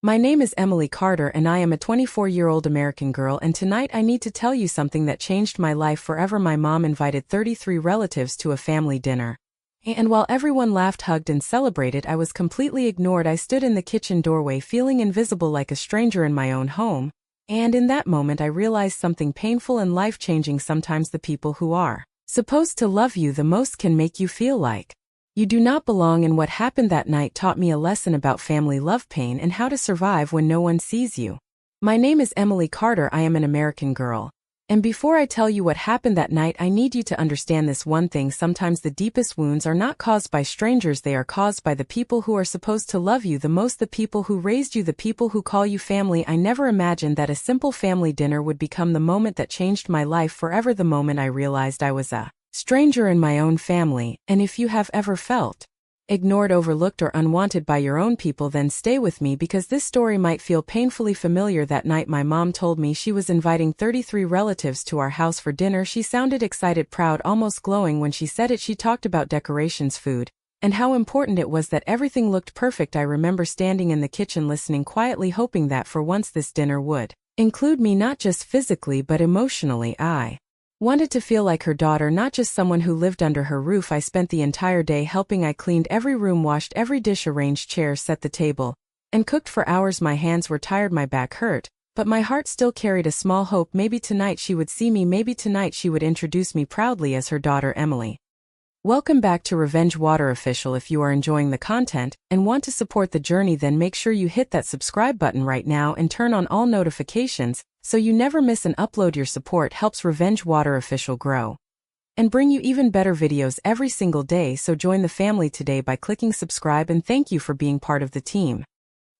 My name is Emily Carter and I am a 24-year-old American girl, and tonight I need to tell you something that changed my life forever. My mom invited 33 relatives to a family dinner. And while everyone laughed, hugged, and celebrated, I was completely ignored. I stood in the kitchen doorway feeling invisible like a stranger in my own home. And in that moment I realized something painful and life-changing. Sometimes the people who are supposed to love you the most can make you feel like you do not belong, and what happened that night taught me a lesson about family love, pain, and how to survive when no one sees you. My name is Emily Carter. I am an American girl. And before I tell you what happened that night, I need you to understand this one thing. Sometimes the deepest wounds are not caused by strangers, they are caused by the people who are supposed to love you the most, the people who raised you, the people who call you family. I never imagined that a simple family dinner would become the moment that changed my life forever, the moment I realized I was a stranger in my own family. And if you have ever felt ignored, overlooked, or unwanted by your own people, then stay with me because this story might feel painfully familiar. That night my mom told me she was inviting 33 relatives to our house for dinner. She sounded excited, proud, almost glowing when she said it. She talked about decorations, food, and how important it was that everything looked perfect. I remember standing in the kitchen listening quietly, hoping that for once this dinner would include me, not just physically but emotionally. I wanted to feel like her daughter, not just someone who lived under her roof. I spent the entire day helping. I cleaned every room, washed every dish, arranged chairs, set the table, and cooked for hours. My hands were tired, my back hurt, but my heart still carried a small hope. Maybe tonight she would see me, maybe tonight she would introduce me proudly as her daughter Emily. Welcome back to Revenge Water Official. If you are enjoying the content and want to support the journey, then make sure you hit that subscribe button right now and turn on all notifications so you never miss an upload. Your support helps Revenge Water Official grow and bring you even better videos every single day. So join the family today by clicking subscribe, and thank you for being part of the team.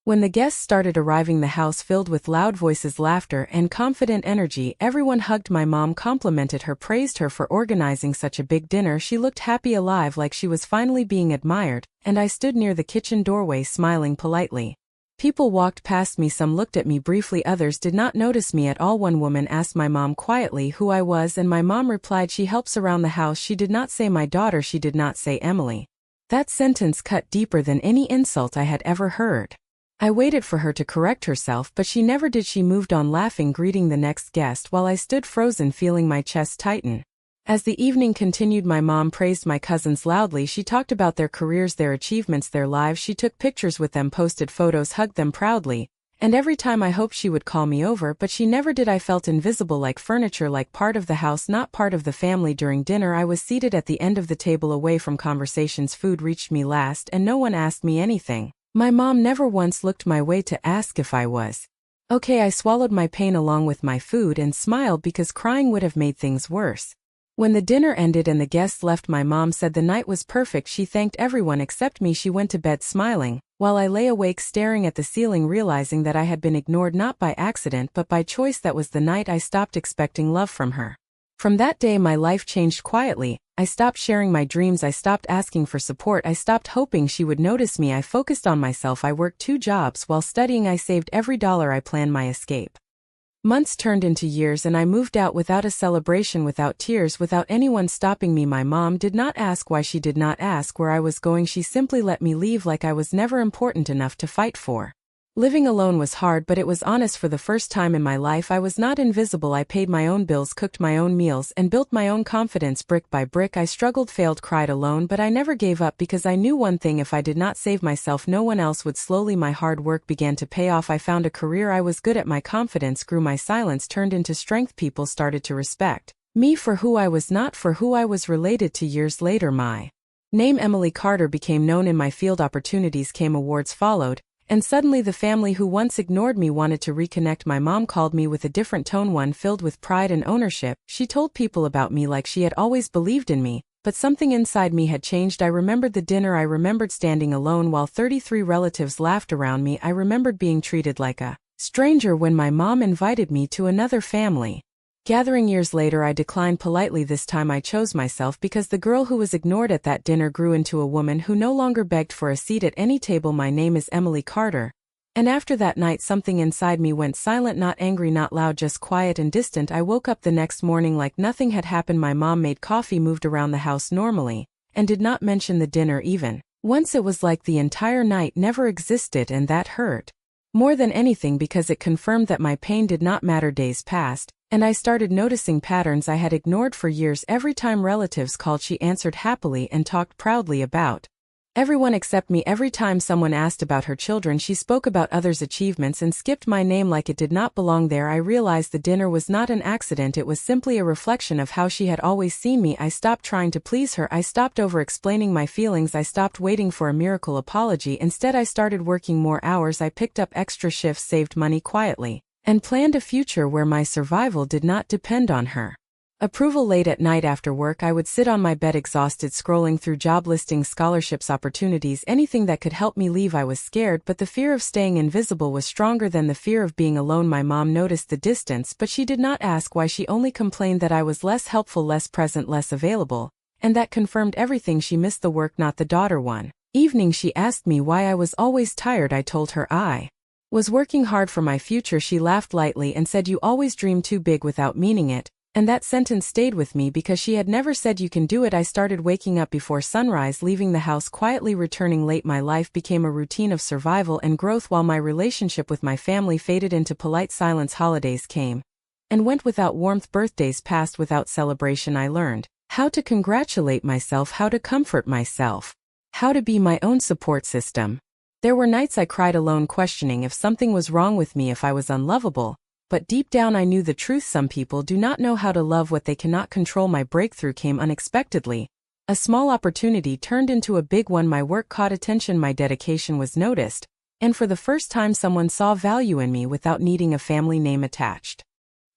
When the guests started arriving, the house filled with loud voices, laughter, and confident energy. Everyone hugged my mom, complimented her, praised her for organizing such a big dinner. She looked happy, alive, like she was finally being admired, and I stood near the kitchen doorway smiling politely. People walked past me, some looked at me briefly, others did not notice me at all. One woman asked my mom quietly who I was, and my mom replied she helps around the house. She did not say my daughter, she did not say Emily. That sentence cut deeper than any insult I had ever heard. I waited for her to correct herself, but she never did. She moved on, laughing, greeting the next guest, while I stood frozen, feeling my chest tighten. As the evening continued, my mom praised my cousins loudly. She talked about their careers, their achievements, their lives. She took pictures with them, posted photos, hugged them proudly, and every time I hoped she would call me over, but she never did. I felt invisible, like furniture, like part of the house, not part of the family. During dinner, I was seated at the end of the table, away from conversations. Food reached me last, and no one asked me anything. My mom never once looked my way to ask if I was okay. I swallowed my pain along with my food and smiled because crying would have made things worse. When the dinner ended and the guests left, my mom said the night was perfect. She thanked everyone except me. She went to bed smiling, while I lay awake staring at the ceiling, realizing that I had been ignored not by accident but by choice. That was the night I stopped expecting love from her. From that day my life changed quietly. I stopped sharing my dreams, I stopped asking for support, I stopped hoping she would notice me. I focused on myself. I worked 2 jobs while studying. I saved every dollar. I planned my escape. Months turned into years and I moved out without a celebration, without tears, without anyone stopping me. My mom did not ask why, she did not ask where I was going. She simply let me leave, like I was never important enough to fight for. Living alone was hard, but it was honest. For the first time in my life I was not invisible. I paid my own bills, cooked my own meals, and built my own confidence brick by brick. I struggled, failed, cried alone, but I never gave up because I knew one thing: if I did not save myself, no one else would. Slowly my hard work began to pay off. I found a career I was good at. My confidence grew. My silence turned into strength. People started to respect me for who I was, not for who I was related to. Years later, my name, Emily Carter, became known in my field. Opportunities came, awards followed, and suddenly the family who once ignored me wanted to reconnect. My mom called me with a different tone, one filled with pride and ownership. She told people about me like she had always believed in me, but something inside me had changed. I remembered the dinner. I remembered standing alone while 33 relatives laughed around me. I remembered being treated like a stranger when my mom invited me to another family gathering. Years later I declined politely. This time I chose myself, because the girl who was ignored at that dinner grew into a woman who no longer begged for a seat at any table. My name is Emily Carter, and after that night something inside me went silent, not angry, not loud, just quiet and distant. I woke up the next morning like nothing had happened. My mom made coffee, moved around the house normally, and did not mention the dinner even once. It was like the entire night never existed, and that hurt. More than anything because it confirmed that my pain did not matter. Days passed, and I started noticing patterns I had ignored for years. Every time relatives called, she answered happily and talked proudly about everyone except me. Every time someone asked about her children, she spoke about others' achievements and skipped my name like it did not belong there. I realized the dinner was not an accident, it was simply a reflection of how she had always seen me. I stopped trying to please her, I stopped over-explaining my feelings, I stopped waiting for a miracle apology. Instead, I started working more hours, I picked up extra shifts, saved money quietly, and planned a future where my survival did not depend on her approval. Late at night after work, I would sit on my bed exhausted, scrolling through job listings, scholarships, opportunities, anything that could help me leave. I was scared, but the fear of staying invisible was stronger than the fear of being alone. My mom noticed the distance, but she did not ask why. She only complained that I was less helpful, less present, less available, and that confirmed everything. She missed the work, not the daughter. One evening she asked me why I was always tired. I told her I was working hard for my future. She laughed lightly and said, "You always dream too big," without meaning it. And that sentence stayed with me because she had never said "you can do it." I started waking up before sunrise, leaving the house quietly, returning late. My life became a routine of survival and growth while my relationship with my family faded into polite silence. Holidays came and went without warmth. Birthdays passed without celebration. I learned how to congratulate myself, how to comfort myself, how to be my own support system. There were nights I cried alone, questioning if something was wrong with me, if I was unlovable. But deep down I knew the truth: some people do not know how to love what they cannot control. My breakthrough came unexpectedly. A small opportunity turned into a big one. My work caught attention, my dedication was noticed, and for the first time someone saw value in me without needing a family name attached.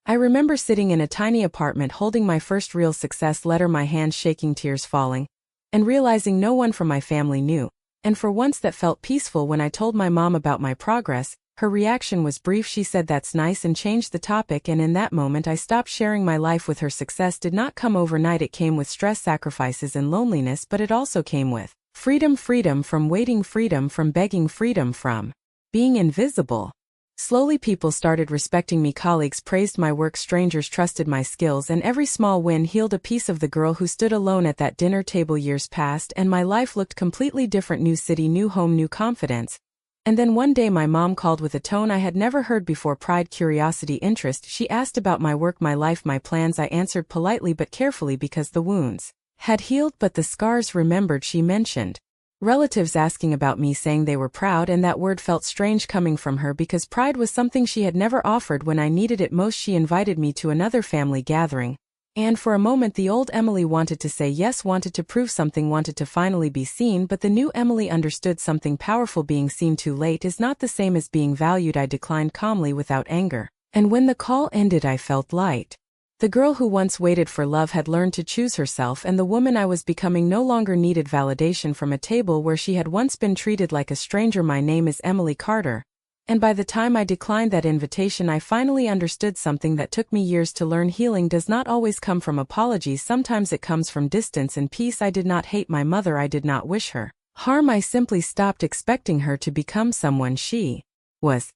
I remember sitting in a tiny apartment holding my first real success letter, my hands shaking, tears falling, and realizing no one from my family knew. And for once that felt peaceful. When I told my mom about my progress, her reaction was brief. She said, "That's nice," and changed the topic, and in that moment I stopped sharing my life with her. Success did not come overnight. It came with stress, sacrifices, and loneliness, but it also came with freedom. Freedom from waiting, freedom from begging, freedom from being invisible. Slowly people started respecting me. Colleagues praised my work, strangers trusted my skills, and every small win healed a piece of the girl who stood alone at that dinner table. Years passed and my life looked completely different. New city, new home, new confidence. And then one day my mom called with a tone I had never heard before: pride, curiosity, interest. She asked about my work, my life, my plans. I answered politely but carefully because the wounds had healed but the scars remembered. She mentioned relatives asking about me, saying they were proud, and that word felt strange coming from her because pride was something she had never offered when I needed it most. She invited me to another family gathering, and for a moment the old Emily wanted to say yes, wanted to prove something, wanted to finally be seen, but the new Emily understood something powerful: being seen too late is not the same as being valued. I declined calmly without anger, and when the call ended I felt light. The girl who once waited for love had learned to choose herself, and the woman I was becoming no longer needed validation from a table where she had once been treated like a stranger. My name is Emily Carter. And by the time I declined that invitation, I finally understood something that took me years to learn: healing does not always come from apologies, sometimes it comes from distance and peace. I did not hate my mother, I did not wish her harm, I simply stopped expecting her to become someone she was.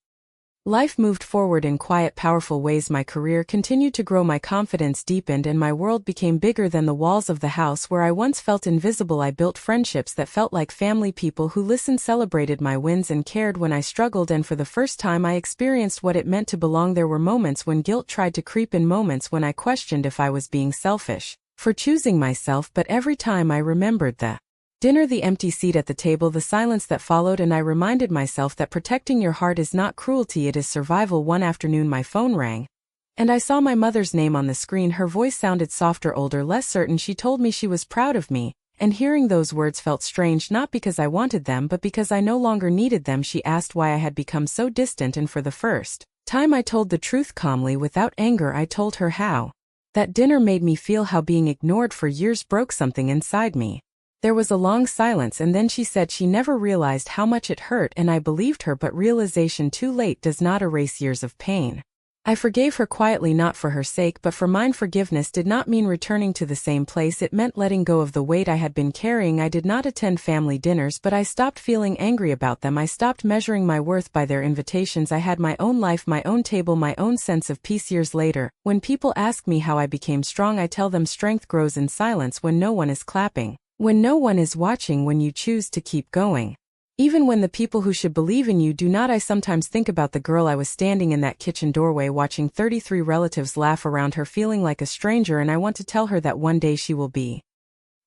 Life moved forward in quiet, powerful ways. My career continued to grow, my confidence deepened, and my world became bigger than the walls of the house where I once felt invisible. I built friendships that felt like family, people who listened, celebrated my wins, and cared when I struggled, and for the first time I experienced what it meant to belong. There were moments when guilt tried to creep in, moments when I questioned if I was being selfish for choosing myself, but every time I remembered the dinner, the empty seat at the table, the silence that followed, and I reminded myself that protecting your heart is not cruelty, it is survival. One afternoon my phone rang, and I saw my mother's name on the screen. Her voice sounded softer, older, less certain. She told me she was proud of me, and hearing those words felt strange, not because I wanted them but because I no longer needed them. She asked why I had become so distant, and for the first time I told the truth calmly, without anger. I told her how that dinner made me feel, how being ignored for years broke something inside me. There was a long silence, and then she said she never realized how much it hurt, and I believed her, but realization too late does not erase years of pain. I forgave her quietly, not for her sake but for mine. Forgiveness did not mean returning to the same place, it meant letting go of the weight I had been carrying. I did not attend family dinners, but I stopped feeling angry about them. I stopped measuring my worth by their invitations. I had my own life, my own table, my own sense of peace. Years later, when people ask me how I became strong, I tell them strength grows in silence, when no one is clapping, when no one is watching, when you choose to keep going Even when the people who should believe in you do not, I sometimes think about the girl I was standing in that kitchen doorway watching 33 relatives laugh around her, feeling like a stranger, and I want to tell her that one day she will be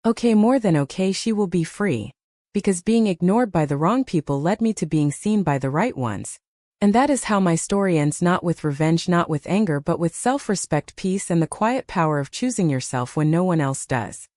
okay, more than okay, she will be free. Because being ignored by the wrong people led me to being seen by the right ones. And that is how my story ends, not with revenge, not with anger, but with self-respect, peace, and the quiet power of choosing yourself when no one else does.